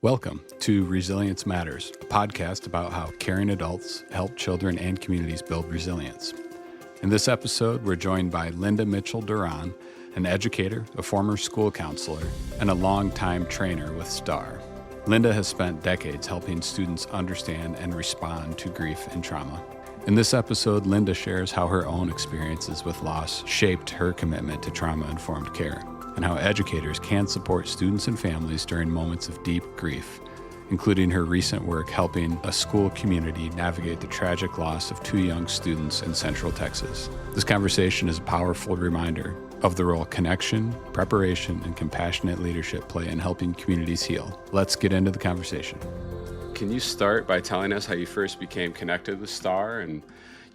Welcome to Resilience Matters, a podcast about how caring adults help children and communities build resilience. In this episode, we're joined by Mitchel Duran, an educator, a former school counselor, and a longtime trainer with Starr. Linda has spent decades helping students understand and respond to grief and trauma. In this episode, Linda shares how her own experiences with loss shaped her commitment to trauma-informed care, and how educators can support students and families during moments of deep grief, including her recent work helping a school community navigate the tragic loss of 2 young students in Central Texas. This conversation is a powerful reminder of the role connection, preparation, and compassionate leadership play in helping communities heal. Let's get into the conversation. Can you start by telling us how you first became connected with Starr and,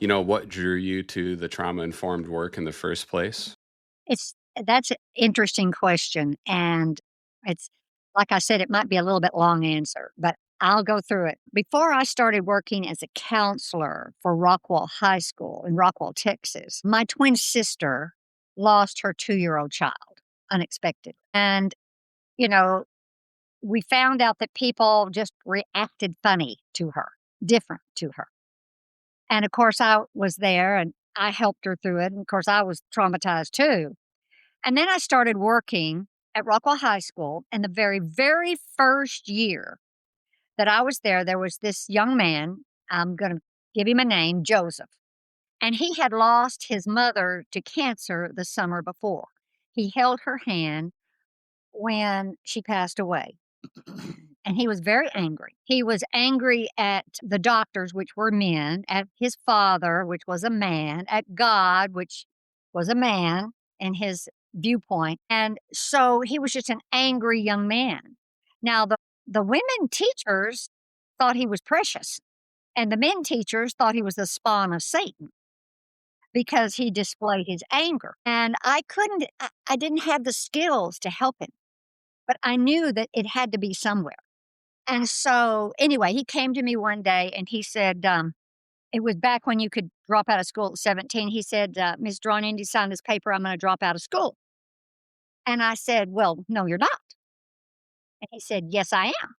what drew you to the trauma-informed work in the first place? That's an interesting question, and it's like I said, it might be a little bit long answer, but I'll go through it. Before I started working as a counselor for Rockwall High School in Rockwall, Texas, my twin sister lost her 2-year-old child unexpectedly. And, you know, we found out that people just reacted funny to her, different to her. And of course, I was there and I helped her through it. And of course, I was traumatized too. And then I started working at Rockwall High School. And the very, very first year that I was there was this young man. I'm going to give him a name, Joseph. And he had lost his mother to cancer the summer before. He held her hand when she passed away. And he was very angry. He was angry at the doctors, which were men, at his father, which was a man, at God, which was a man in his viewpoint. And so he was just an angry young man. Now, the women teachers thought he was precious, and the men teachers thought he was the spawn of Satan because he displayed his anger. And I didn't have the skills to help him, but I knew that it had to be somewhere. And so, anyway, he came to me one day and he said, it was back when you could drop out of school at 17. He said, Ms. Duran, you sign this paper, I'm going to drop out of school. And I said, well, no, you're not. And he said, yes, I am.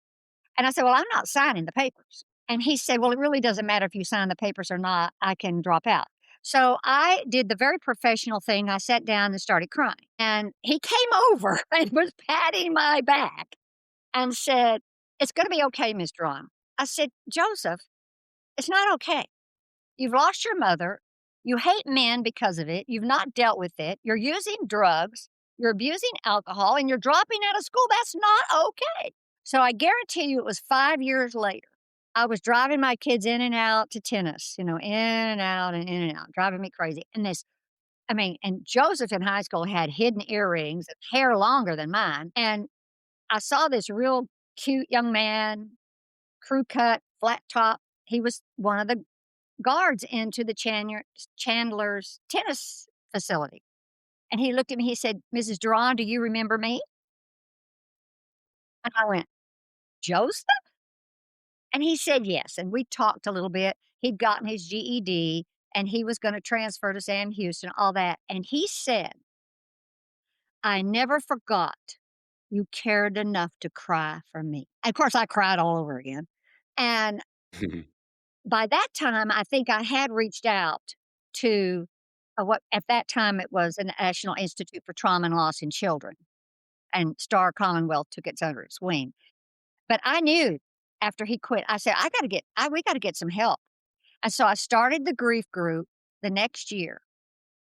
And I said, well, I'm not signing the papers. And he said, well, it really doesn't matter if you sign the papers or not. I can drop out. So I did the very professional thing. I sat down and started crying. And he came over and was patting my back and said, it's going to be okay, Ms. Duran. I said, Joseph, it's not okay. You've lost your mother. You hate men because of it. You've not dealt with it. You're using drugs. You're abusing alcohol and you're dropping out of school. That's not okay. So I guarantee you it was 5 years later. I was driving my kids in and out to tennis, in and out and in and out, driving me crazy. And Joseph in high school had hidden earrings, hair longer than mine. And I saw this real cute young man, crew cut, flat top. He was one of the guards into the Chandler's tennis facility. And he looked at me, he said, Mrs. Duran, do you remember me? And I went, Joseph? And he said yes. And we talked a little bit. He'd gotten his GED and he was going to transfer to Sam Houston, all that. And he said, I never forgot you cared enough to cry for me. Of course, I cried all over again. And by that time, I think I had reached out to what at that time it was the National Institute for Trauma and Loss in Children, and Starr Commonwealth took it under its wing. But I knew after he quit, I said, we got to get some help. And so I started the grief group the next year.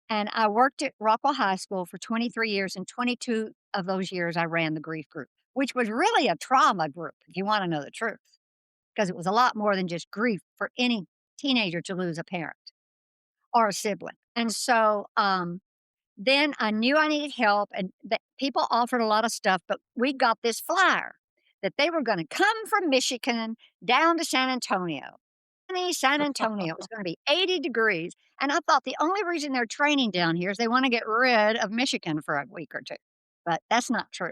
And I worked at Rockwall High School for 23 years, and 22 of those years I ran the grief group, which was really a trauma group, if you want to know the truth, because it was a lot more than just grief for any teenager to lose a parent or a sibling. And so then I knew I needed help, and that people offered a lot of stuff, but we got this flyer that they were going to come from Michigan down to San Antonio. San Antonio was going to be 80 degrees. And I thought the only reason they're training down here is they want to get rid of Michigan for a week or two. But that's not true.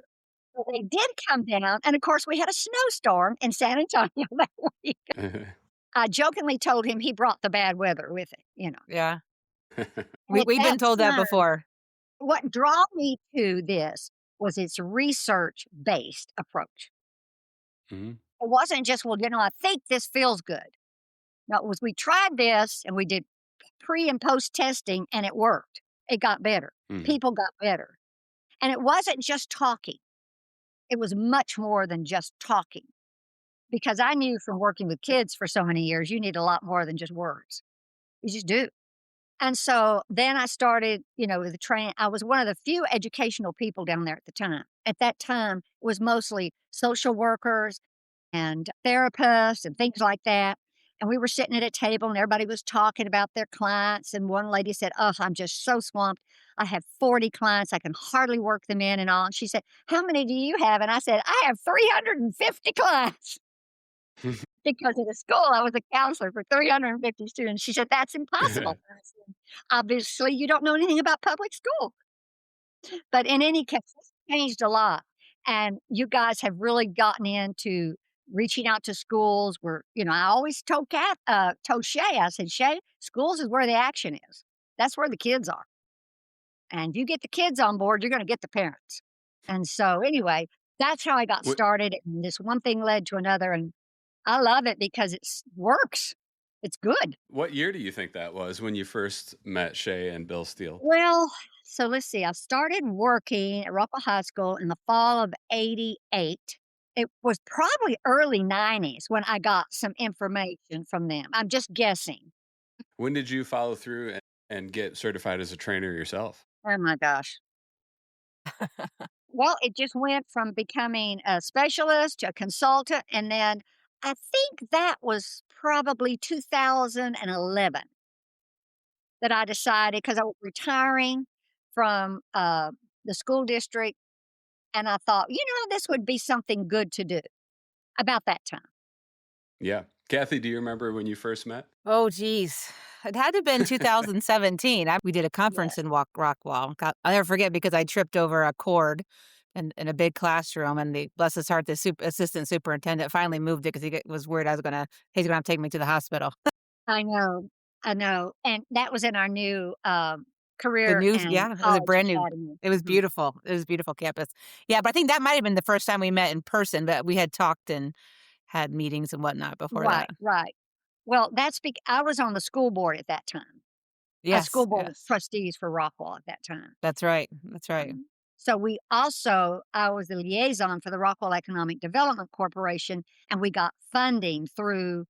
So they did come down. And of course, we had a snowstorm in San Antonio that week. I jokingly told him he brought the bad weather with it. Yeah. And We've been told that before. What drew me to this was its research-based approach. Mhm. It wasn't just, well, I think this feels good. No, it was we tried this and we did pre and post testing and it worked. It got better. Mhm. People got better. And it wasn't just talking. It was much more than just talking because I knew from working with kids for so many years, you need a lot more than just words. You just do. And so then I started, with the train. I was one of the few educational people down there at the time. At that time, it was mostly social workers and therapists and things like that. And we were sitting at a table and everybody was talking about their clients. And one lady said, "Oh, I'm just so swamped. I have 40 clients. I can hardly work them in and all." And she said, "How many do you have?" And I said, "I have 350 clients." Because at the school, I was a counselor for 350 students. She said, "That's impossible." I said, "Obviously, you don't know anything about public school." But in any case, it's changed a lot, and you guys have really gotten into reaching out to schools where, I always told Shay, I said, "Shay, schools is where the action is. That's where the kids are. And if you get the kids on board, you're gonna get the parents." And so, anyway, that's how I got What started, and this one thing led to another, and I love it because it's works. It's good. what year do you think that was when you first met Shay and Bill Steele? Well, so let's see. I started working at Rockwell High School in the fall of '88. It was probably early '90s when I got some information from them. I'm just guessing. When did you follow through and get certified as a trainer yourself? Oh my gosh. Well, it just went from becoming a specialist to a consultant. And then I think that was probably 2011 that I decided because I was retiring from the school district. And I thought, this would be something good to do about that time. Yeah. Kathy, do you remember when you first met? Oh, geez. It had to have been 2017. We did a Yeah. conference in Rockwall. I'll never forget because I tripped over a cord in a big classroom, and bless his heart, the assistant superintendent finally moved it because was worried he's gonna have to take me to the hospital. I know. I know. And that was in our new The career news, and yeah, it was a college brand new. academy. It was Mhm. beautiful. It was a beautiful campus. Yeah, but I think that might have been the first time we met in person, but we had talked and had meetings and whatnot before that. Right, right. Well, I was on the school board at that time, a school Yes, board of yes. trustees for Rockwall at that time. That's right. That's right. So I was the liaison for the Rockwall Economic Development Corporation, and we got funding through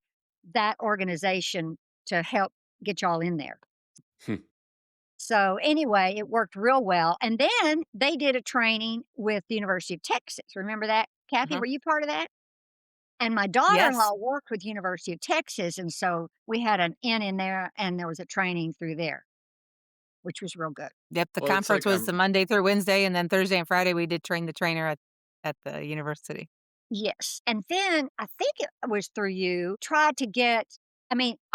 that organization to help get y'all in there. Hmm. So anyway, it worked real well. And then they did a training with the University of Texas. Remember that? Kathy, Mhm. were you part of that? And my Yes. daughter-in-law worked with University of Texas, and so we had an in there, and there was a training through there, which was real good. Yep, the Well, it's conference like was the Monday through Wednesday, and then Thursday and Friday, we did train the trainer at the university. Yes, and then I think it was through you, tried to get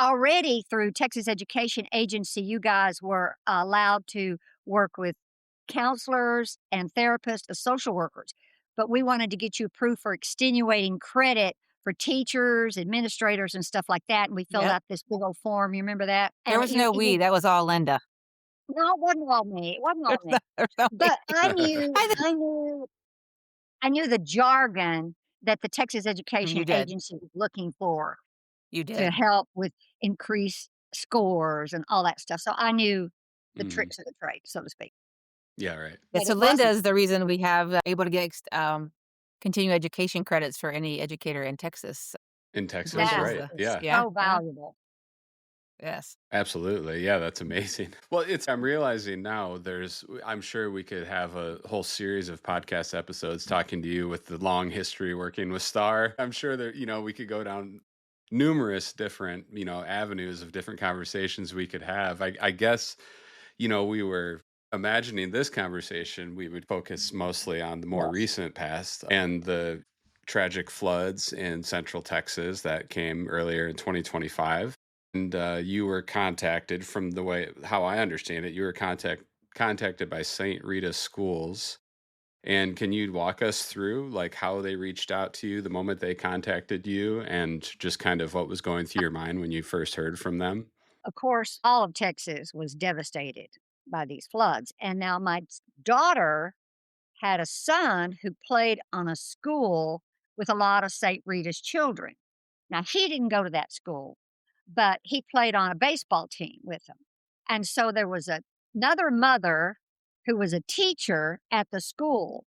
already through Texas Education Agency, you guys were allowed to work with counselors and therapists and social workers, but we wanted to get you approved for extenuating credit for teachers, administrators, and stuff like that, and we filled Yep. out this big old form, you remember that? There And was no we, that was all Linda. no, it wasn't all me, it wasn't all me, There's no we. but I knew I think I knew I knew the jargon that the Texas Education you did. Agency was looking for You to did. help with increased scores and all that stuff, so I knew the Mhm. tricks of the trade, so to speak, Yeah, right. Yeah, but so it Linda wasn't is the reason we have able to get continuing education credits for any educator in Texas. In Texas, that Linda's right. the is Yeah. yeah, so yeah, valuable. yes. Absolutely. Yeah, that's amazing. Well, I'm realizing now I'm sure we could have a whole series of podcast episodes talking to you with the long history working with Starr. I'm sure that, we could go down numerous different, avenues of different conversations we could have. I guess, we were imagining this conversation, we would focus mostly on the more Yes, recent past and the tragic floods in central Texas that came earlier in 2025. And you were contacted from the way how I understand it, you were contacted by St. Rita's Schools. And can you walk us through like how they reached out to you the moment they contacted you and just kind of what was going through your mind when you first heard from them? of course, all of Texas was devastated by these floods, and now my daughter had a son who played on a school with a lot of St. Rita's children. Now, he didn't go to that school, but he played on a baseball team with them. And so there was another mother who was a teacher at the school,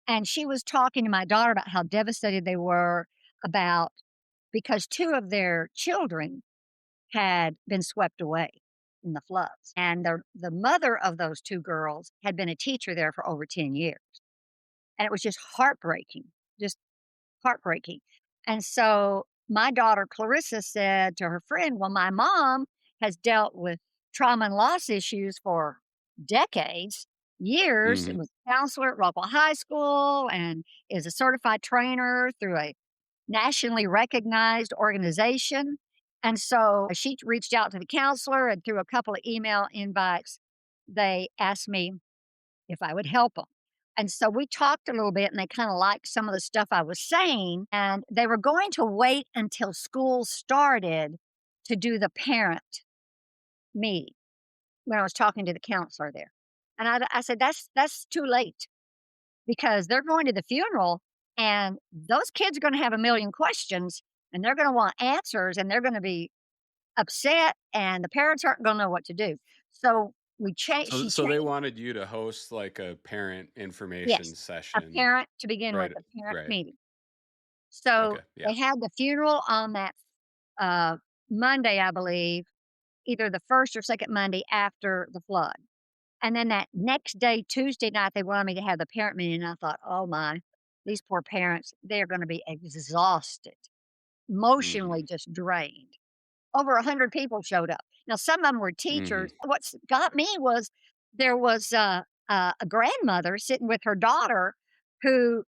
and she was talking to my daughter about how devastated they were about because two of their children had been swept away in the floods. And the mother of those two girls had been a teacher there for over 10 years. And it was just heartbreaking. And so my daughter Clarissa said to her friend, well, my mom has dealt with trauma and loss issues for decades, years. It Hmm. was a counselor at Rockwell High School and is a certified trainer through a nationally recognized organization. And so she reached out to the counselor, and through a couple of email invites, they asked me if I would help them. And so we talked a little bit, and they kind of liked some of the stuff I was saying. And they were going to wait until school started to do the parent meeting when I was talking to the counselor there. And I said, that's too late because they're going to the funeral and those kids are going to have a million questions and they're going to want answers and they're going to be upset and the parents aren't going to know what to do. So we changed, So, she so they changed, wanted you to host like a parent information yes, a session, parent to begin with, right? a parent Right. meeting. So Okay. they Yeah. had the funeral on that uh, Monday, I believe, either the first or second Monday after the flood. And then that next day, Tuesday night, they wanted me to have the parent meeting. And I thought, oh my, these poor parents, they're going to be exhausted, Hmm. emotionally just drained. Over 100 people showed up. Now, some of them were Hmm. teachers. What's got me was there was a grandmother sitting with her daughter who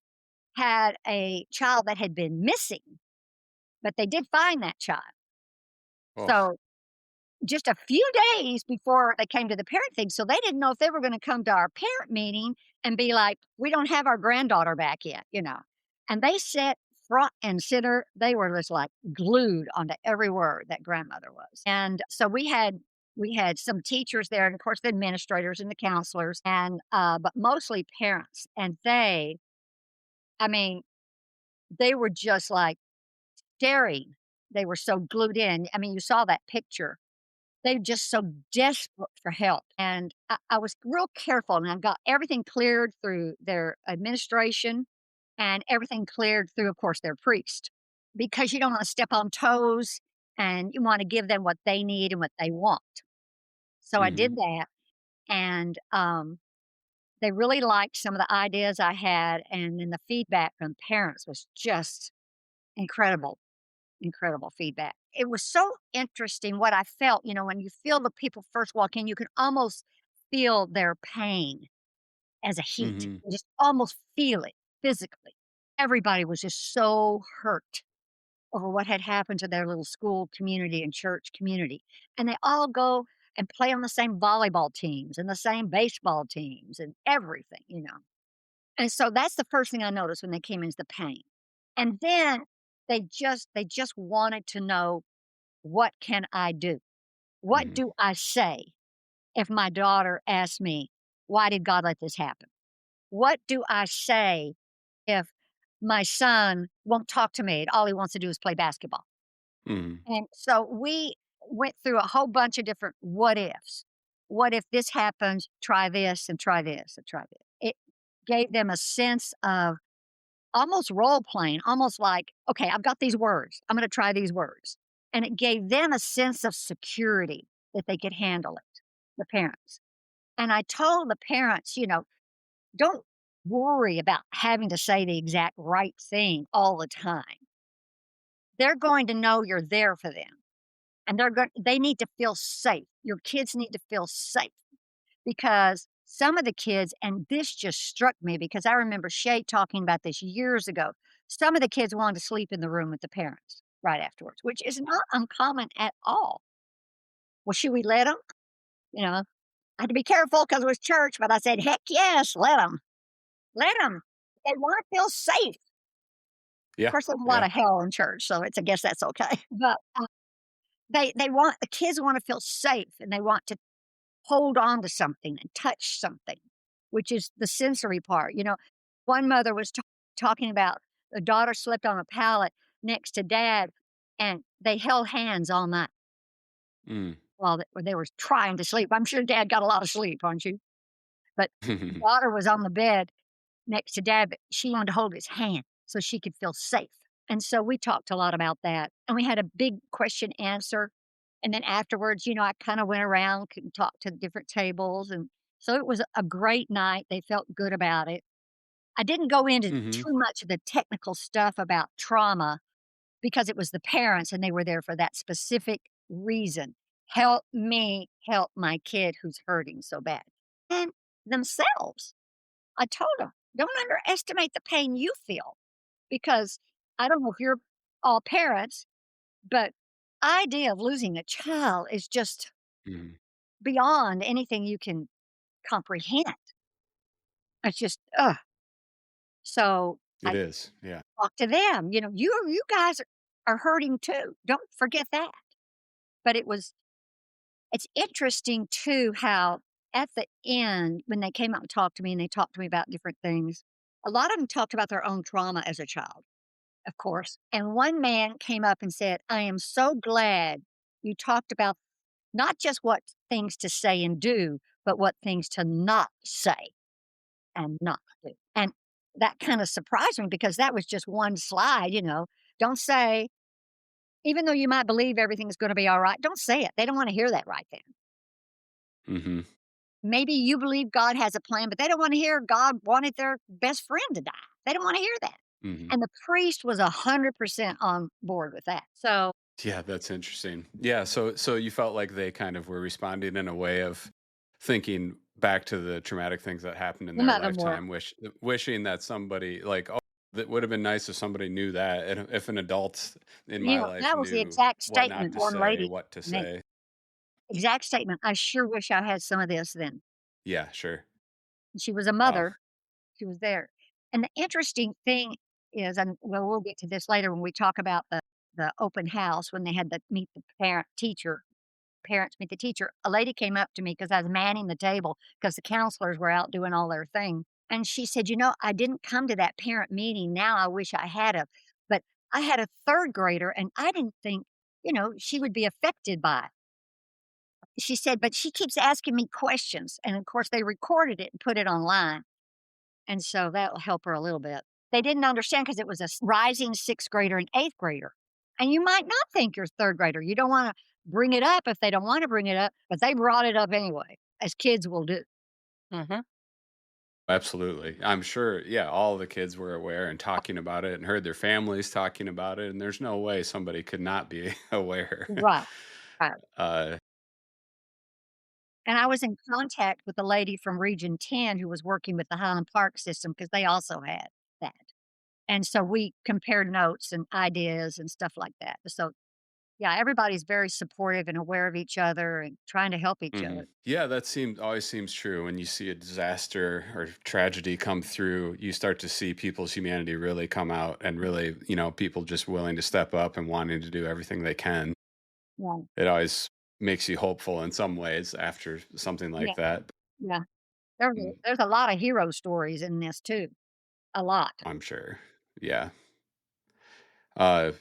had a child that had been missing, but they did find that child. Oh. So just a few days before they came to the parent thing. So they didn't know if they were going to come to our parent meeting and be like, we don't have our granddaughter back yet. And they sat front and center. They were just like glued onto every word that grandmother was. And so we had some teachers there, and of course the administrators and the counselors, and but mostly parents. And I mean, they were just like staring. They were so glued in. I mean, you saw that picture. They're just so desperate for help, and I was real careful, and I got everything cleared through their administration and everything cleared through, of course, their priest, because you don't wanna step on toes, and you wanna give them what they need and what they want. So I Hmm. did that, and, they really liked some of the ideas I had, and then the feedback from parents was just incredible. Incredible feedback. It was so interesting what I felt, when you feel the people first walk in, you can almost feel their pain as a heat. Hmm. You just almost feel it physically. Everybody was just so hurt over what had happened to their little school community and church community. And they all go and play on the same volleyball teams and the same baseball teams and everything. And so that's the first thing I noticed when they came in is the pain. And then they just wanted to know, what can I do? What Hmm. do I say if my daughter asks me, why did God let this happen? What do I say if my son won't talk to me and all he wants to do is play basketball? Hmm. And so we went through a whole bunch of different what ifs. What if this happens? Try this and try this and try this. It gave them a sense of almost role playing, almost like, okay, I've got these words. I'm going to try these words. And it gave them a sense of security that they could handle it, the parents. And I told the parents, don't worry about having to say the exact right thing all the time. They're going to know you're there for them. And they need to feel safe. Your kids need to feel safe because some of the kids, and this just struck me because I remember Shay talking about this years ago. Some of the kids wanted to sleep in the room with the parents right afterwards, which is not uncommon at all. Well, should we let them? I had to be careful because it was church, but I said, heck yes, let them. Let them. They want to feel safe. Of Yeah. course, there's a lot Yeah. of hell in church, so I guess that's okay. But they want the kids want to feel safe and they want to hold on to something and touch something, which is the sensory part. One mother was talking about The daughter slept on a pallet next to dad, and they held hands all night Mm. while they were trying to sleep. I'm sure dad got a lot of sleep, aren't you? But the daughter was on the bed next to dad, but she wanted to hold his hand so she could feel safe. And so we talked a lot about that. And we had a big question answer. And then afterwards, I kind of went around and talked to different tables. And so it was a great night. They felt good about it. I didn't go into Mhm. too much of the technical stuff about trauma because it was the parents and they were there for that specific reason. Help me help my kid who's hurting so bad. And themselves. I told them, don't underestimate the pain you feel because I don't know if you're all parents, but idea of losing a child is just Mhm. beyond anything you can comprehend. It's just, ugh. So It I is, yeah. talk to them, you guys are hurting too. Don't forget that. But it's interesting too how at the end, when they came out and talked to me and they talked to me about different things, a lot of them talked about their own trauma as a child, of course. And one man came up and said, I am so glad you talked about not just what things to say and do, but what things to not say and not do. And that kind of surprised me because that was just one slide. Don't say, even though you might believe everything's going to be all right, don't say it. They don't want to hear that right then. Mhm. Maybe you believe God has a plan, but they don't want to hear God wanted their best friend to die. They don't want to hear that. Mhm. And the priest was 100% on board with that. So, Yeah, that's interesting. Yeah, so you felt like they kind of were responding in a way of thinking back to the traumatic things that happened in some their of them were. lifetime, wishing that somebody like, "Oh, that would have been nice if somebody knew that, and if an adult in my life That was the knew exact what not statement to one say, lady what to made. say." Exact statement. I sure wish I had some of this then. Yeah, sure. She was a Wow. mother. She was there. And the interesting thing is, and well, we'll get to this later when we talk about the open house when they had the meet the parent teacher parents meet the teacher. A lady came up to me because I was manning the table because the counselors were out doing all their thing. And she said, I didn't come to that parent meeting. Now I wish I had a, but I had a third grader and I didn't think, she would be affected by it. She said, but she keeps asking me questions. And of course, they recorded it and put it online. And so that'll help her a little bit. They didn't understand because it was a rising sixth grader and eighth grader. And you might not think you're third grader. You don't want to bring it up if they don't want to bring it up, but they brought it up anyway, as kids will do. Mhm. Absolutely. I'm sure, yeah, all the kids were aware and talking about it and heard their families talking about it, and there's no way somebody could not be aware. Right. Right. Uh, And I was in contact with a lady from Region 10 who was working with the Highland Park system because they also had that. And so we compared notes and ideas and stuff like that. So, yeah, everybody's very supportive and aware of each other and trying to help each mhm. other. Yeah, that seems always seems true. When you see a disaster or tragedy come through, you start to see people's humanity really come out and really, people just willing to step up and wanting to do everything they can. Yeah. It always makes you hopeful in some ways after something Yeah. like that. Yeah. Mm, There's a lot of hero stories in this too. A lot. I'm sure. Yeah. Uh,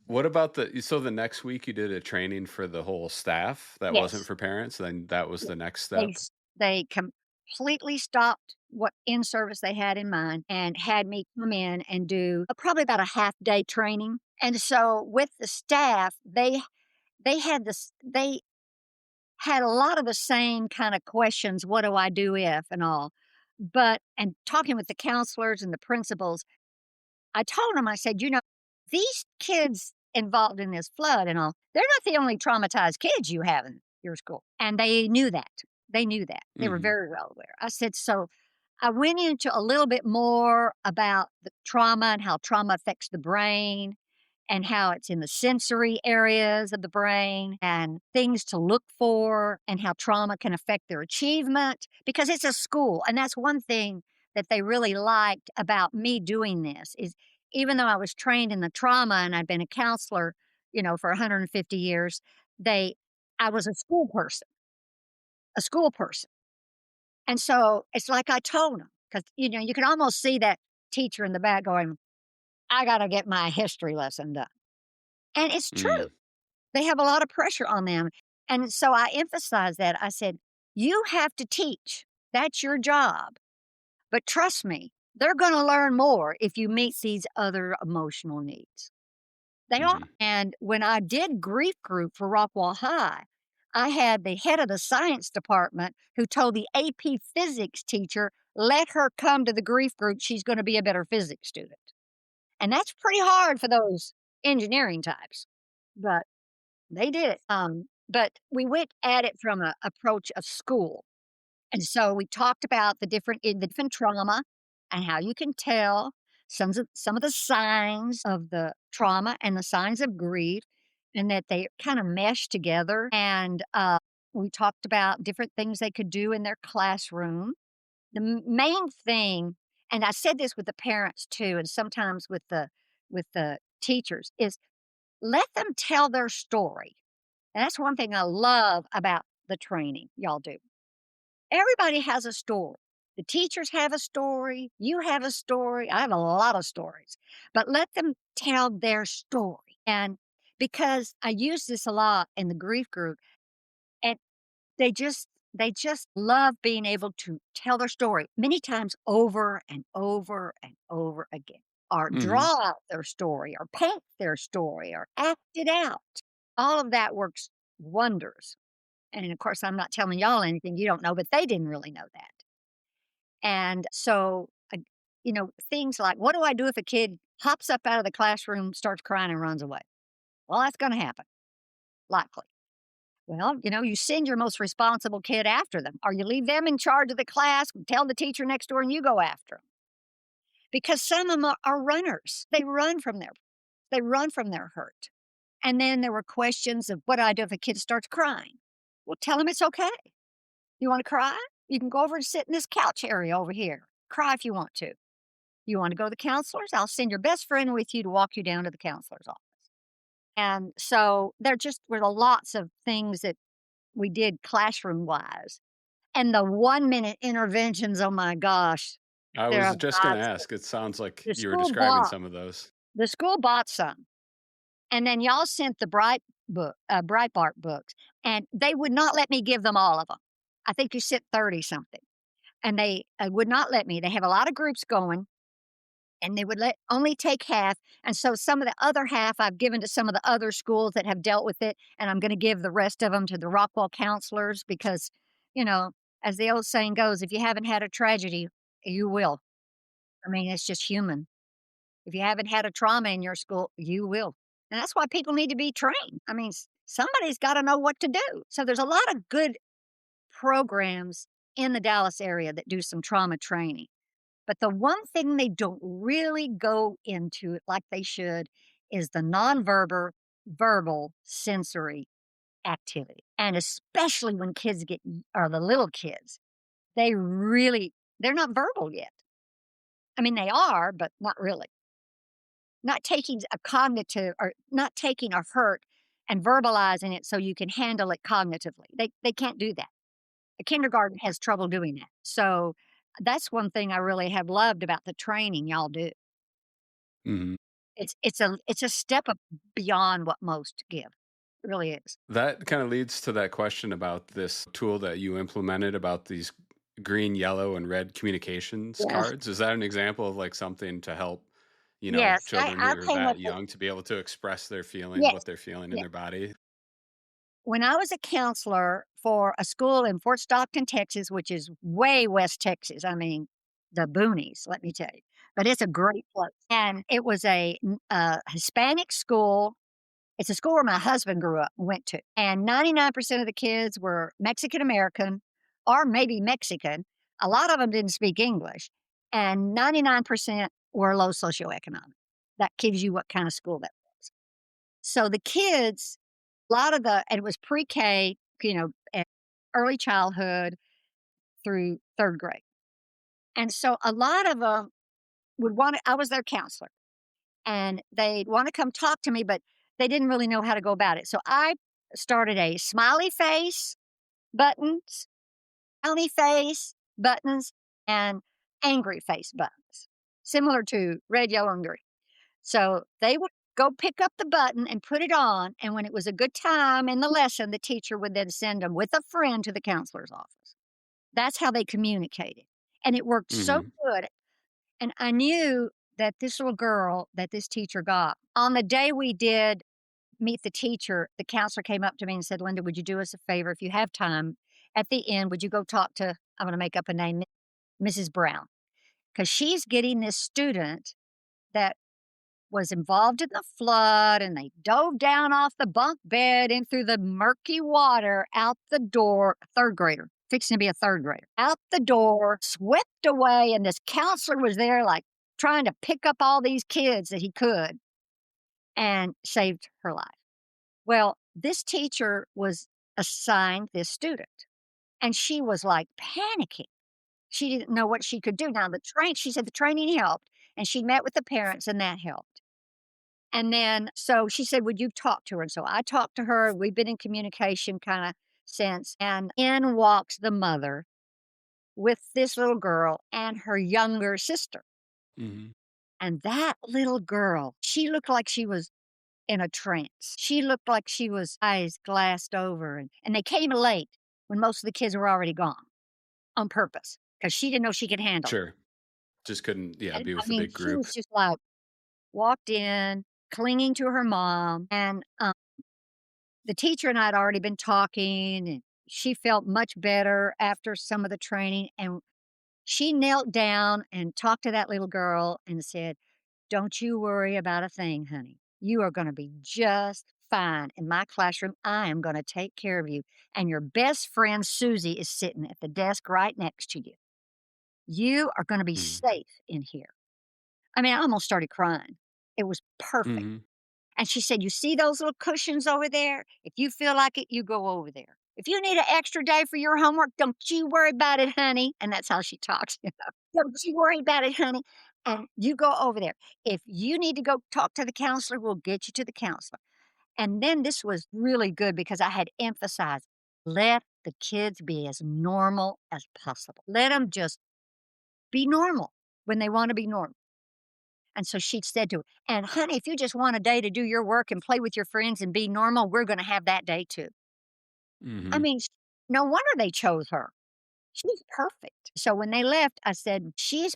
what about the next week you did a training for the whole staff that wasn't Yes. for parents, then that was Yeah. the next They step? s they completely stopped what in-service they had in mind and had me come in and do probably about a half-day training, and so with the staff, they had a lot of the same kinda questions, "What do I do if?" and all, but and talking with the counselors and the principals, I told them, I said, these kids involved in this flood and all, they're not the only traumatized kids you have in your school. And they knew that. They knew that. They were Mhm. very well aware. I said, so I went into a little bit more about the trauma and how trauma affects the brain and how it's in the sensory areas of the brain and things to look for and how trauma can affect their achievement because it's a school. And that's one thing that they really liked about me doing this is even though I was trained in the trauma and I'd been a counselor, for 150 years, they I was a school person. And so it's like I told them because you can almost see that teacher in the back going, I got to get my history lesson done. And it's true. Mm, They have a lot of pressure on them. And so I emphasized that. I said, you have to teach. That's your job. But trust me, they're going to learn more if you meet these other emotional needs. They are. mhm. And when I did grief group for Rockwall High, I had the head of the science department who told the AP physics teacher, let her come to the grief group. She's going to be a better physics student. And that's pretty hard for those engineering types. But they did it. But we went at it from a approach of school. And so we talked about the different trauma and how you can tell some of the signs of the trauma and the signs of grief, and that they kind of mesh together. And we talked about different things they could do in their classroom. The main thing, and I said this with the parents too, and sometimes with the teachers, is let them tell their story. And that's one thing I love about the training y'all do. Everybody has a story. The teachers have a story. You have a story. I have a lot of stories, but let them tell their story. And because I use this a lot in the grief group, and they just love being able to tell their story many times over and over and over again, or Mhm. draw out their story, or paint their story, or act it out. All of that works wonders. And of course, I'm not telling y'all anything you don't know, but they didn't really know that. And so, things like, what do I do if a kid hops up out of the classroom, starts crying, and runs away? Well, that's going to happen, likely. Well, you send your most responsible kid after them, or you leave them in charge of the class, tell the teacher next door, and you go after them. Because some of them are runners. They run from their hurt. And then there were questions of, what do I do if a kid starts crying? Well, tell them it's okay. You want to cry? You can go over and sit in this couch area over here. Cry if you want to. You want to go to the counselors? I'll send your best friend with you to walk you down to the counselor's office. And so there just were lots of things that we did classroom wise. And the 1 minute interventions, oh my gosh, I they're was a just gonna godsend. ask, it sounds like The you were school describing bought some of those. the school bought some. And then y'all sent the Breitbart books, and they would not let me give them all of them. I think you sent 30 something. And they would not let me. They have a lot of groups going, and they would let only take half. And so some of the other half I've given to some of the other schools that have dealt with it, and I'm going to give the rest of them to the Rockwall counselors because, you know, as the old saying goes, if you haven't had a tragedy, you will. I mean, it's just human. If you haven't had a trauma in your school, you will. And that's why people need to be trained. I mean, somebody's got to know what to do. So there's a lot of good programs in the Dallas area that do some trauma training. But the one thing they don't really go into it like they should is the nonverbal verbal sensory activity. And especially when kids or the little kids, they're not verbal yet. I mean, they are, but not really. Not taking a cognitive or not taking a hurt and verbalizing it so you can handle it cognitively. They can't do that. A kindergarten has trouble doing that. So that's one thing I really have loved about the training y'all do. Mhm. It's a step beyond what most give. It really is. That kinda leads to that question about this tool that you implemented about these green, yellow, and red communications Yeah. cards. Is that an example of, like, something to help, Yes, children I who are came up that with young to be able to express their feeling, yes, what they're feeling in yeah. their body? When I was a counselor for a school in Fort Stockton, Texas, which is way West Texas, I mean, the boonies, let me tell you, but it's a great place. And it was a Hispanic school. It's a school where my husband went to, and 99% of the kids were Mexican American or maybe Mexican. A lot of them didn't speak English, and 99% were low socioeconomic. That gives you what kind of school that was. So the kids, and it was pre-K, and early childhood through third grade. And so a lot of them I was their counselor, and they'd want to come talk to me, but they didn't really know how to go about it. So I started a smiley face buttons, frowny face buttons, and angry face buttons, similar to red, yellow, and green. So they would go pick up the button and put it on, and when it was a good time in the lesson, the teacher would then send them with a friend to the counselor's office. That's how they communicated, and it worked so Mhm. good, and I knew that this little girl that this teacher got on the day we did meet the teacher, the counselor came up to me and said, "Linda, would you do us a favor if you have time? At the end, would you go talk to" I'm gonna make up a name, Mrs. Brown, because she's getting this student that was involved in the flood, and they dove down off the bunk bed in through the murky water out the door, a 3rd grader, fixing to be a 3rd grader, out the door, swept away, and this counselor was there, like, trying to pick up all these kids that he could and saved her life. Well, this teacher was assigned this student, and she was, like, panicking. She didn't know what she could do. Now she said the training helped, and she met with the parents, and that helped. And then so she said, "Would you talk to her?" And so I talked to her. We've been in communication kinda since, and in walks the mother with this little girl and her younger sister. Mhm. And that little girl, she looked like she was in a trance. She looked like she was eyes glassed over, and they came late when most of the kids were already gone on purpose because she didn't know she could handle it. Sure. Just couldn't, yeah, And be I with a mean, big she group. was just like walked in, clinging to her mom, and, the teacher and I had already been talking, and she felt much better after some of the training, and she knelt down and talked to that little girl and said, "Don't you worry about a thing, honey. You are gonna be just fine. In my classroom, I am gonna take care of you, and your best friend Susie is sitting at the desk right next to you. You are gonna be Mhm. safe in here." I mean, I almost started crying. It was perfect. Mhm. And she said, "You see those little cushions over there? If you feel like it, you go over there. If you need an extra day for your homework, don't you worry about it, honey." And that's how she talks, you know. "Don't you worry about it, honey. And you go over there. If you need to go talk to the counselor, we'll get you to the counselor." And then this was really good because I had emphasized, let the kids be as normal as possible. Let them just be normal when they want to be normal. And so she said to her, "And honey, if you just want a day to do your work and play with your friends and be normal, we're gonna have that day too." I Mhm. mean, no wonder they chose her. She's perfect. So when they left, I said, she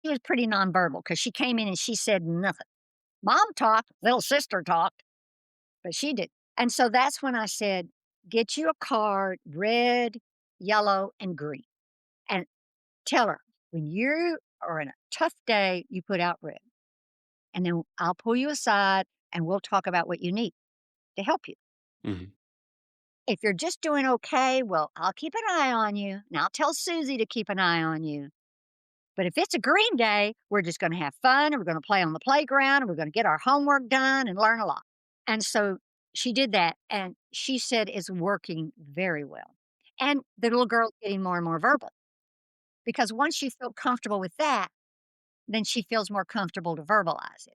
was pretty nonverbal because she came in and she said nothing. Mom talked, little sister talked, but she did. And so that's when I said, "Get you a card, red, yellow, and green, and tell her when you are in a tough day, you put out red. And then I'll pull you aside and we'll talk about what you need to help you. Mhm. If you're just doing okay, well, I'll keep an eye on you and I'll tell Susie to keep an eye on you. But if it's a green day, we're just going to have fun and we're going to play on the playground and we're going to get our homework done and learn a lot." And so she did that and she said it's working very well. And the little girl's getting more and more verbal because once you feel comfortable with that, then she feels more comfortable to verbalize it.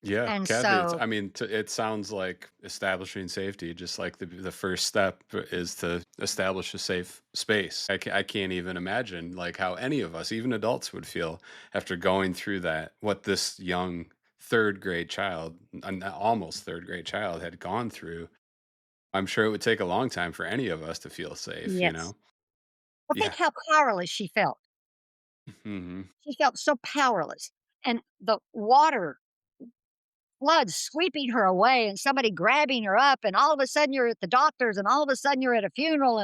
Yeah, And Kathy, it's so, I mean, it sounds like establishing safety, just like the first step is to establish a safe space. I can't even imagine like how any of us, even adults, would feel after going through that, what this young 3rd grade child, an almost 3rd grade child had gone through. I'm sure it would take a long time for any of us to feel safe, you yes. know? Well, think Yeah. how powerless she felt. Mhm. She felt so powerless, and the water flood sweeping her away and somebody grabbing her up, and all of a sudden you're at the doctor's, and all of a sudden you're at a funeral,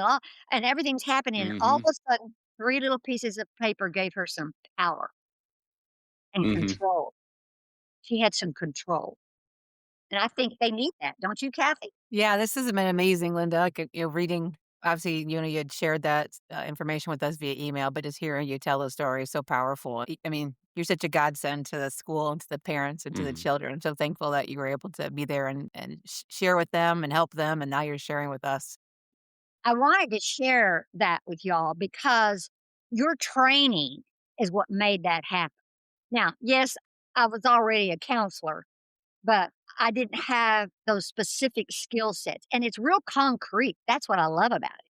and everything's happening, and all of Mhm. a sudden, 3 little pieces of paper gave her some power and Mhm. control. She had some control, and I think they need that, don't you, Kathy? Yeah, this has been amazing, Linda. Like, reading obviously, you had shared that, information with us via email, but just hearing you tell the story is so powerful. I mean, you're such a godsend to the school and to the parents and to the Mhm. children. I'm so thankful that you were able to be there and share with them and help them, and now you're sharing with us. I wanted to share that with y'all because your training is what made that happen. Now, yes, I was already a counselor, but I didn't have those specific skill sets, and it's real concrete. That's what I love about it.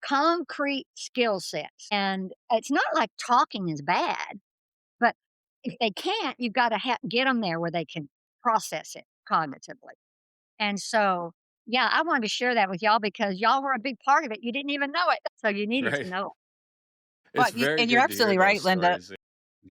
Concrete skill sets, and it's not like talking is bad, but if they can't, you've got to get them there where they can process it cognitively. And so, yeah, I wanted to share that with y'all because y'all were a big part of it. You didn't even know it, so you needed to Right. know it. It's very And you're good to hear absolutely those right, Linda. stories.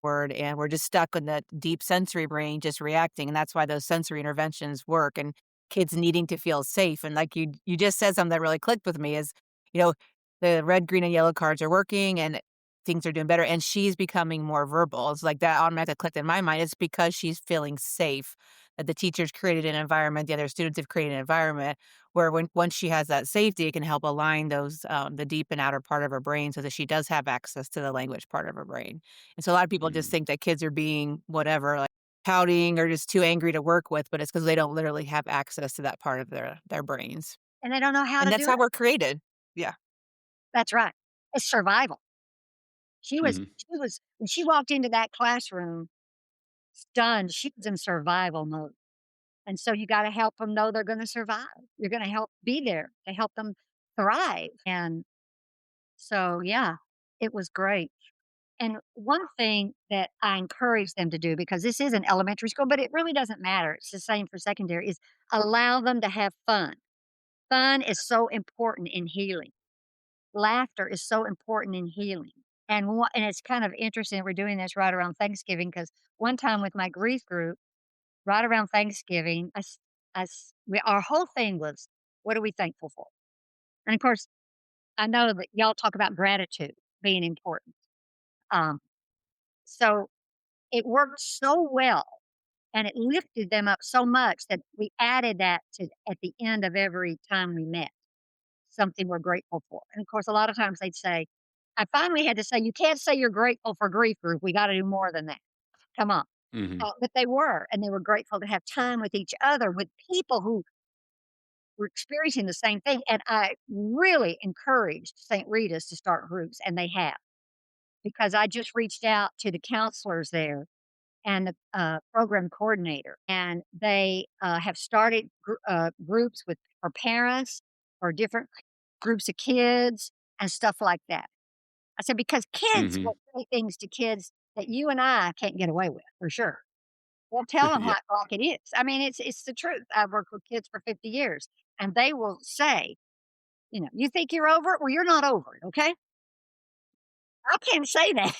Word, and we're just stuck in that deep sensory brain just reacting, and that's why those sensory interventions work, and kids needing to feel safe. And like you just said something that really clicked with me is, you know, the red, green, and yellow cards are working and things are doing better, and she's becoming more verbal. It's like that automatically clicked in my mind. It's because she's feeling safe, that the teachers created an environment, the other students have created an environment where once she has that safety, it can help align those the deep and outer part of her brain so that she does have access to the language part of her brain. And so a lot of people just Mhm. think that kids are being whatever, like pouting or just too angry to work with, but it's because they don't literally have access to that part of their brains. And they don't know how And to that's do how it. we're created. Yeah. That's right. It's survival. Mhm. When she walked into that classroom stunned, she was in survival mode. And so you gotta help them know they're gonna survive. You're gonna help be there to help them thrive. And so, yeah, it was great. And one thing that I encourage them to do, because this is an elementary school, but it really doesn't matter. It's the same for secondary, is allow them to have fun. Fun is so important in healing. Laughter is so important in healing. And it's kind of interesting we're doing this right around Thanksgiving because one time with my grief group, right around Thanksgiving, our whole thing was, what are we thankful for? And of course, I know that y'all talk about gratitude being important. Um, so it worked so well and it lifted them up so much that we added that to at the end of every time we met, something we're grateful for. And of course, a lot of times they'd say, I finally had to say, you can't say you're grateful for grief group. We got to do more than that. Come on. Mhm. But they were, and they were grateful to have time with each other, with people who were experiencing the same thing. And I really encouraged St. Rita's to start groups, and they have, because I just reached out to the counselors there and the program coordinator, and they have started groups for parents or different groups of kids and stuff like that. I said, because kids Mhm. will say things to kids that you and I can't get away with, for sure. We'll tell them Yeah. like it is. I mean, it's the truth. I've worked with kids for 50 years, and they will say, "You think you're over it? Well, you're not over it, okay?" I can't say that.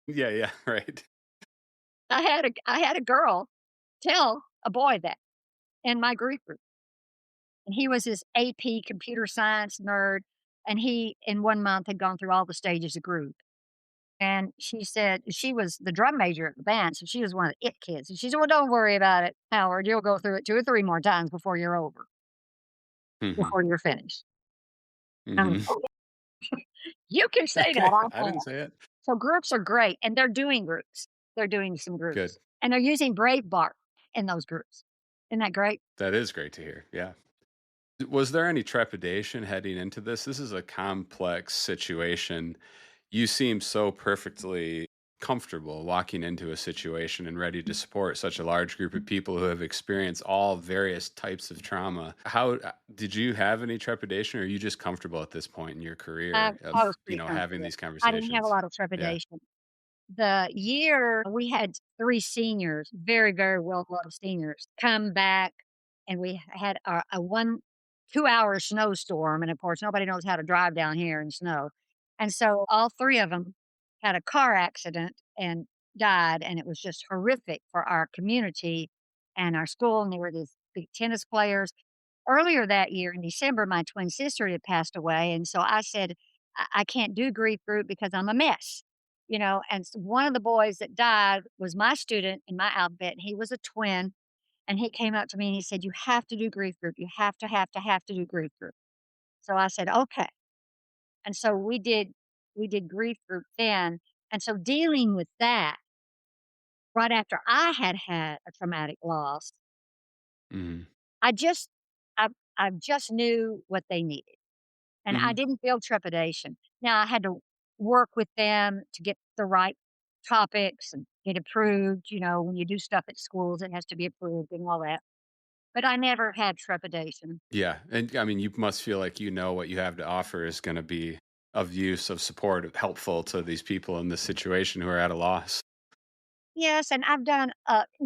Yeah, yeah, right. I had a girl tell a boy that in my grief group, and he was this AP computer science nerd, and he, in 1 month, had gone through all the stages of grief. And she said she was the drum major at the band, so she was one of the it kids, and she said, "Well, don't worry about it, Howard. You'll go through it 2 or 3 more times Mhm. before you're finished." I'm like, Mhm. "Okay, you can say that, Okay, I I didn't can't." say it. So groups are great, and they're doing groups. They're doing some Good. groups, and they're using Brave Bart in those groups. Isn't that great? That is great to hear. Yeah. Was there any trepidation heading into this? This is a complex situation. You seem so perfectly comfortable walking into a situation and ready to support such a large group of people who have experienced all various types of trauma. How did you have any trepidation, or are you just comfortable at this point in your career I of, was pretty having comfortable. these I didn't have a conversations? lot of Yeah. trepidation. The year we had 3 seniors, very, very well-loved seniors, come back, and we had a 2-hour snowstorm, and of course, nobody knows how to drive down here in snow. And so all 3 of them had a car accident and died, and it was just horrific for our community and our school, and they were these big tennis players. Earlier that year in December, my twin sister had passed away, and so I said, I can't do grief group because I'm a mess." And one of the boys that died was my student in my alphabet, and he was a twin, and he came up to me and he said, "You have to do grief group. You have to do grief group." So I said, "Okay." And so we did grief group then, and so dealing with that right after I had had a traumatic loss, Mhm. I just I just knew what they needed. And I Mhm. didn't feel trepidation. Now I had to work with them to get the right topics and get approved. When you do stuff at schools, it has to be approved and all that. But I never had trepidation. Yeah, and I mean, you must feel like what you have to offer is gonna be of use, of support, helpful to these people in this situation who are at a loss. Yes, and I've done,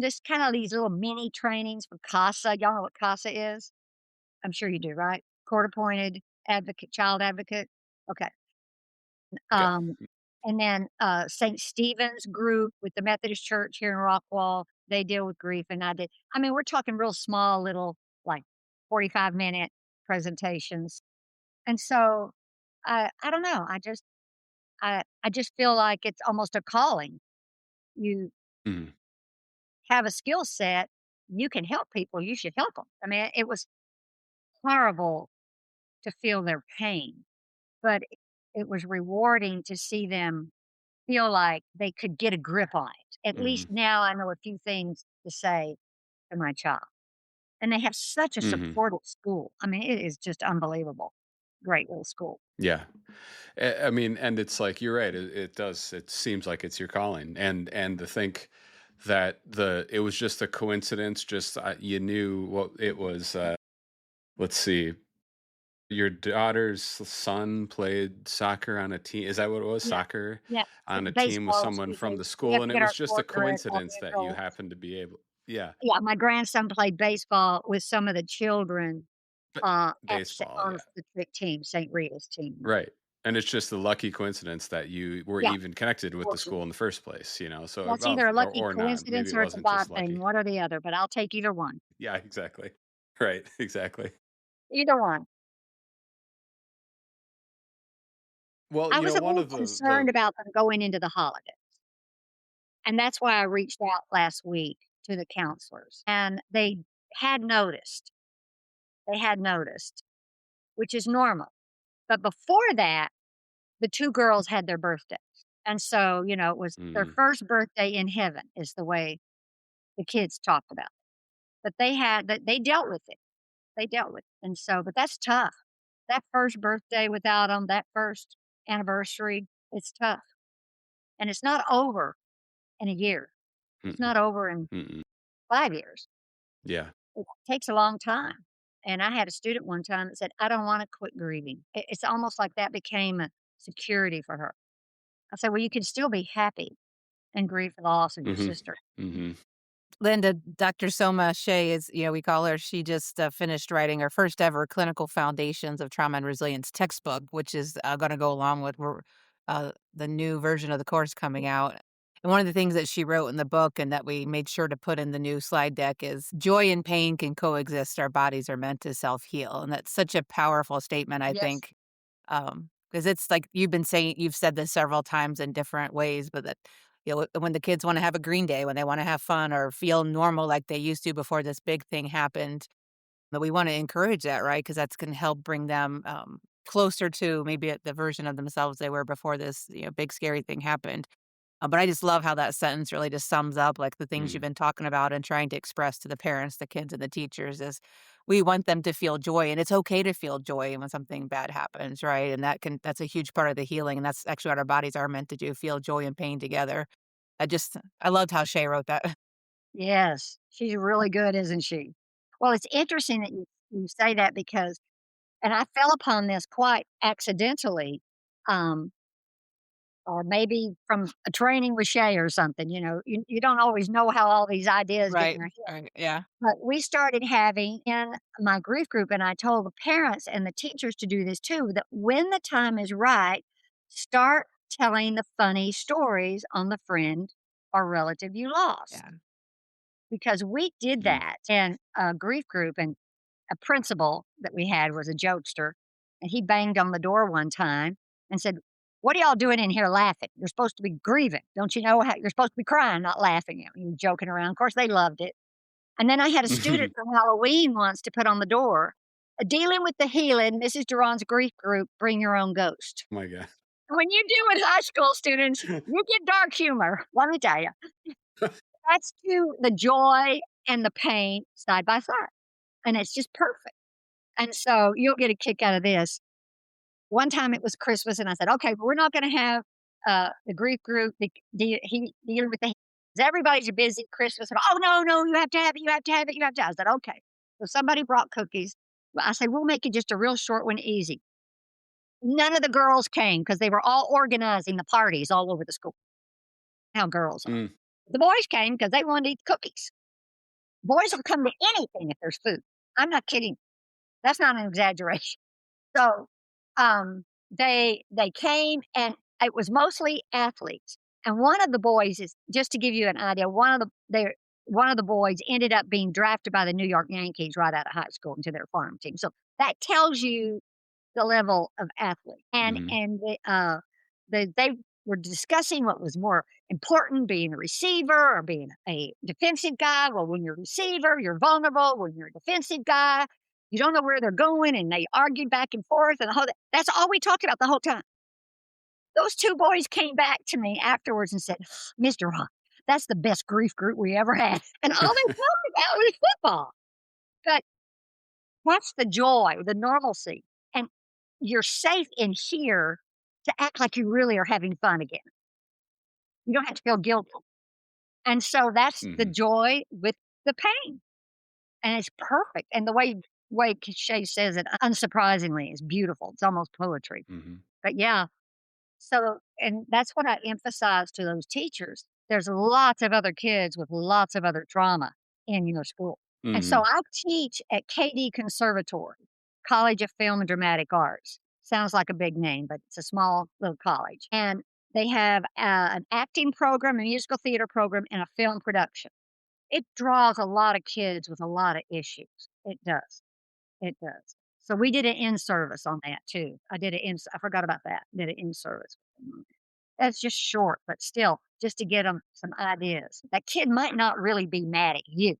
just kinda these little mini trainings for CASA. Y'all know what CASA is? I'm sure you do, right? Court appointed advocate, child advocate? Okay. Okay. Um, and then, St. Stephen's group with the Methodist Church here in Rockwall, they deal with grief, and I mean, we're talking real small little, like, 45-minute presentations, and so, I don't know, I just feel like it's almost a calling. You Mhm. have a skill set, you can help people, you should help them. I mean, it was horrible to feel their pain, but it was rewarding to see them feel like they could get a grip on it. At Mhm. least now I know a few things to say to my child. And they have such a Mhm. supportive school. I mean, it is just unbelievable. Great little school. Yeah. I mean, and it's like you're right. It does. It seems like it's your calling, and to think that it was just a coincidence. Just you knew what it was. Let's see. Your daughter's son played soccer on a team. Is that what it was? Yeah. Soccer Yeah. on a team with Baseball, someone from the we school, have to and it get was our just a court direct all coincidence the that you girls. happened to be able. Yeah, Yeah, my grandson played baseball with some of the children but at baseball. on Yeah, the trick team, St. Rita's team. right. And it's just a lucky coincidence that you were Yeah, even connected with the fortunate. school in the first place. So, That's well, either a or, lucky or not. Maybe coincidence it or it's a wasn't just God thing, lucky. one or the other, but I'll take either one. Yeah, exactly. Right, exactly. Either one. Well, I was a one little of concerned the about them going into the holiday, and that's why I reached out last week to the counselors, and had noticed. They had noticed, which is normal. But before that, the 2 girls had their birthdays, and so, it was their mhm, first birthday in heaven is the way the kids talked about it. But they dealt with it. They dealt with it, and so but that's tough. That first birthday without them, that first anniversary, it's tough, and it's not over in a year. It's mm-mm, not over in mm-mm. 5 years. Yeah. It takes a long time, and I had a student one time that said, "I don't wanna quit grieving." It's almost like that became a security for her. I said, "Well, you can still be happy and grieve for the loss of your Mhm, sister." mhm. Linda, Dr. Soma Shea is, we call her, she just finished writing her first ever Clinical Foundations of Trauma and Resilience textbook, which is going to go along with the new version of the course coming out. And one of the things that she wrote in the book and that we made sure to put in the new slide deck is joy and pain can coexist. Our bodies are meant to self heal. And that's such a powerful statement, I Yes. think. Because it's like you've said this several times in different ways, but that, when the kids wanna have a green day, when they wanna have fun or feel normal like they used to before this big thing happened, that we wanna encourage that, right? Because that's gonna help bring them, closer to maybe the version of themselves they were before this, big scary thing happened. But I just love how that sentence really just sums up, like, the things you've Mm, been talking about and trying to express to the parents, the kids, and the teachers is we want them to feel joy, and it's okay to feel joy when something bad happens, right? And that's a huge part of the healing, and that's actually what our bodies are meant to do, feel joy and pain together. I loved how Shay wrote that. Yes. She's really good, isn't she? Well, it's interesting that you say that because and I fell upon this quite accidentally, um, or maybe from a training with Shay or something, you don't always know how all these ideas get in Right, your head. right, yeah. But we started having in my grief group, and I told the parents and the teachers to do this too, that when the time is right, start telling the funny stories on the friend or relative you lost. Yeah. Because we did mm. that in a grief group, and a principal that we had was a jokester, and he banged on the door one time and said, "What are y'all doing in here laughing? You're supposed to be grieving. Don't you know how you're supposed to be crying, not laughing?" You know, joking around. Of course, they loved it. And then I had a student for Halloween once to put on the door, "Dealing with the healing, Mrs. Duran's grief group, bring your own ghost." My god. When you do with high school students, you get dark humor, let me tell you. That's to the joy and the pain side by side, and it's just perfect. And so you'll get a kick out of this. One time it was Christmas, and I said, "Okay, but we're not gonna have, the grief group, dealing with the everybody's busy Christmas." And, "Oh, no, no, you have to have it, you have to have it, you have to." I said, "Okay." So somebody brought cookies. But I said, "We'll make it just a real short one, easy." None of the girls came because they were all organizing the parties all over the school, how girls are. Mm. The boys came because they wanted to eat cookies. Boys will come to anything if there's food. I'm not kidding. That's not an exaggeration. So, they came, and it was mostly athletes, and one of the boys is just to give you an idea, one of the boys ended up being drafted by the New York Yankees right out of high school into their farm team, so that tells you the level of athlete, Mhm. and they were discussing what was more important, being a receiver or being a defensive guy. Well, when you're a receiver, you're vulnerable. When you're a defensive guy, you don't know where they're going, and they argued back and forth, and the whole that's all we talked about the whole time. Those 2 boys came back to me afterwards and said, "Mr. Rock, that's the best grief group we ever had." And all they talked about was football. But that's the joy, the normalcy, and you're safe in here to act like you really are having fun again. You don't have to feel guilty. And so that's the Mhm. joy with the pain, and it's perfect, and the way Shay says it, unsurprisingly, is beautiful. It's almost poetry. Mhm. But yeah, so and that's what I emphasize to those teachers. There's lots of other kids with lots of other trauma in your school. And so Mhm. I teach at KD Conservatory, College of Film and Dramatic Arts. Sounds like a big name, but it's a small little college. And they have an acting program, a musical theater program, and a film production. It draws a lot of kids with a lot of issues. It does. It does. So we did an in-service on that too. I forgot about that. Did an in-service. That's just short, but still, just to get them some ideas. That kid might not really be mad at you.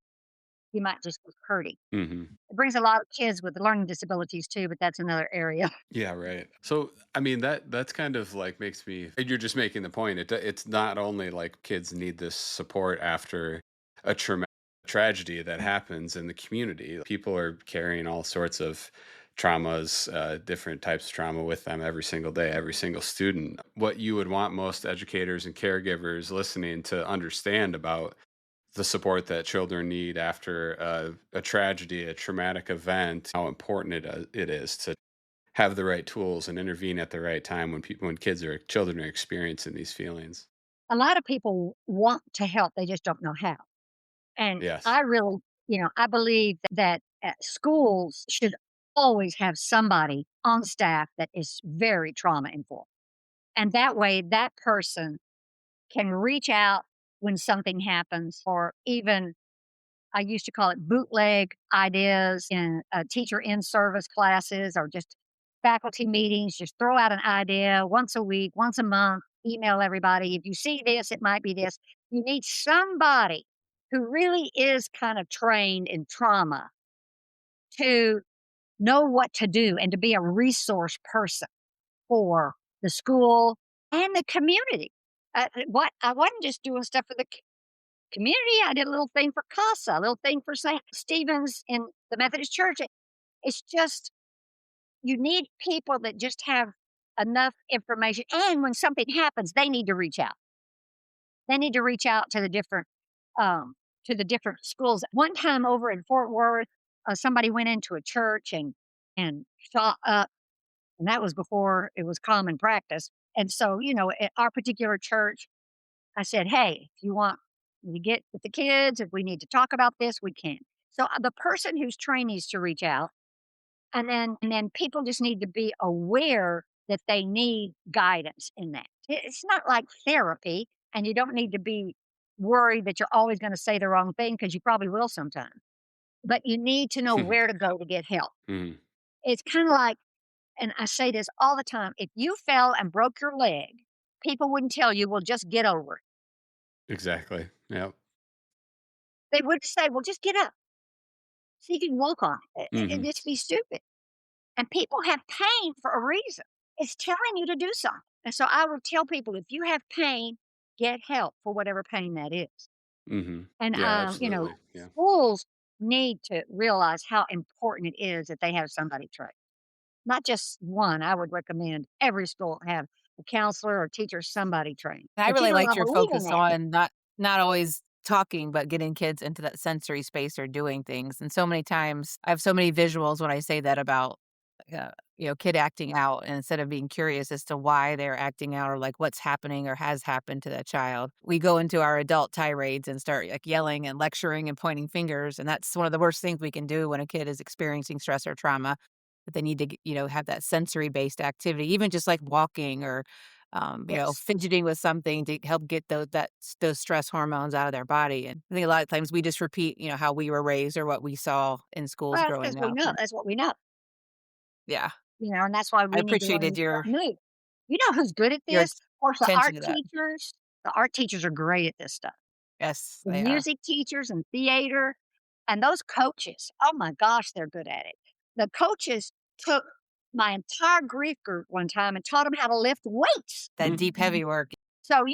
He might just be hurting. Mhm. It brings a lot of kids with learning disabilities too, but that's another area. Yeah, right. So, I mean, that's kind of like makes me you're just making the point. It's not only like kids need this support after a tragedy that happens in the community. People are carrying all sorts of traumas, different types of trauma with them every single day, every single student. What you would want most educators and caregivers listening to understand about the support that children need after a tragedy, a traumatic event, how important it is to have the right tools and intervene at the right time when children are experiencing these feelings. A lot of people want to help, they just don't know how. And Yes. I really, I believe that schools should always have somebody on staff that is very trauma informed. And that way, that person can reach out when something happens, or even I used to call it bootleg ideas in teacher in service classes or just faculty meetings. Just throw out an idea once a week, once a month, email everybody. If you see this, it might be this. You need somebody who really is kind of trained in trauma to know what to do and to be a resource person for the school and the community. What I wasn't just doing stuff for the community. I did a little thing for CASA, a little thing for St. Stephen's in the Methodist Church. It's just you need people that just have enough information. And when something happens, they need to reach out. They need to reach out um, to the different schools. One time over in Fort Worth, somebody went into a church and shot up, and that was before it was common practice. And so, at our particular church, I said, "Hey, if you want me to get with the kids, if we need to talk about this, we can." So the person who's trained needs to reach out, and then people just need to be aware that they need guidance in that. It's not like therapy, and you don't need to be worried that you're always going to say the wrong thing because you probably will sometime. But you need to know where to go to get help. Mhm. It's kind of like, and I say this all the time: if you fell and broke your leg, people wouldn't tell you, "Well, just get over it." Exactly. Yep. They would say, "Well, just get up so you can walk on it." It'd Mhm. just be stupid. And people have pain for a reason. It's telling you to do something. And so I would tell people, if you have pain, get help for whatever pain that is. Mhm. And, Yeah, absolutely. Yeah. schools need to realize how important it is that they have somebody trained. Not just one. I would recommend every school have a counselor or teacher, somebody trained. And I But really liked I your believe in focus that. on not always talking, but getting kids into that sensory space or doing things. And so many times I have so many visuals when I say that about kid acting out, and instead of being curious as to why they're acting out or like what's happening or has happened to that child, we go into our adult tirades and start like yelling and lecturing and pointing fingers. And that's one of the worst things we can do when a kid is experiencing stress or trauma. That they need to, have that sensory based activity, even just like walking or, Yes. fidgeting with something to help get those stress hormones out of their body. And I think a lot of times we just repeat, how we were raised or what we saw in schools Well, that's because growing we up. know. And That's what we know. yeah, And that's why I we need to learn appreciated something your new. You know who's good at your this? Of course, the attention art to that. teachers. The art teachers are great at this stuff. Yes, The they are. music teachers and theater, and those coaches, oh my gosh, they're good at it. The coaches took my entire grief group one time and taught them how to lift weights. That deep, heavy work. So,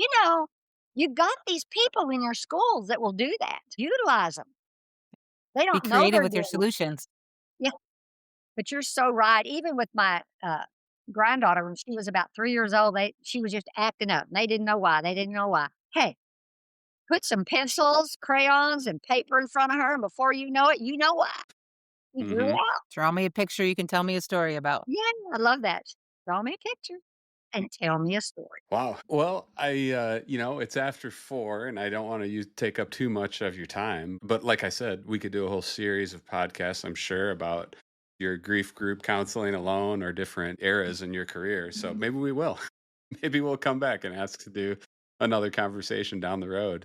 you've got these people in your schools that will do that. Utilize them. They Be don't know creative they're with your doing it. solutions. Yeah, but you're so right. Even with my granddaughter, when she was about 3 years old, she was just acting up. And they didn't know why. They didn't know why. Hey, put some pencils, crayons, and paper in front of her, and before you know it, you know why. You drew it Hmm. out. Draw me a picture you can tell me a story about. Yeah, I love that. Draw me a picture and tell me a story. Wow. Well, it's after 4 and I don't want to take up too much of your time. But like I said, we could do a whole series of podcasts, I'm sure, about your grief group counseling alone or different eras in your career. So maybe we will. Maybe we'll come back and ask to do another conversation down the road.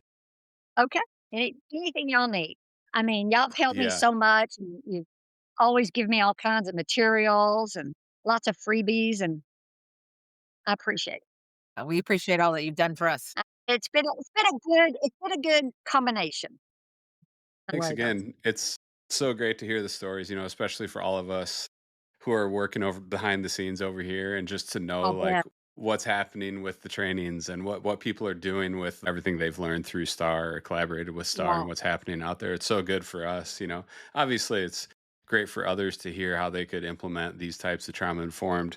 Okay. Anything y'all need. I mean, y'all have helped me Yeah. so much. And you always give me all kinds of materials and lots of freebies, and I appreciate it. We appreciate all that you've done for us. It's been a good combination. The Thanks way it goes. again. It's so great to hear the stories, especially for all of us who are working over behind the scenes over here and just to know I'll like bet. what's happening with the trainings and what people are doing with everything they've learned through Star or collaborated with Star Yeah. and what's happening out there. It's so good for us. Obviously it's great for others to hear how they could implement these types of trauma informed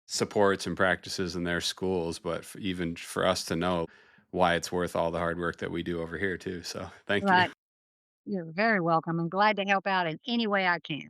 supports and practices in their schools, but even for us to know why it's worth all the hard work that we do over here too. So thank you. Right. You're very welcome. I'm glad to help out in any way I can.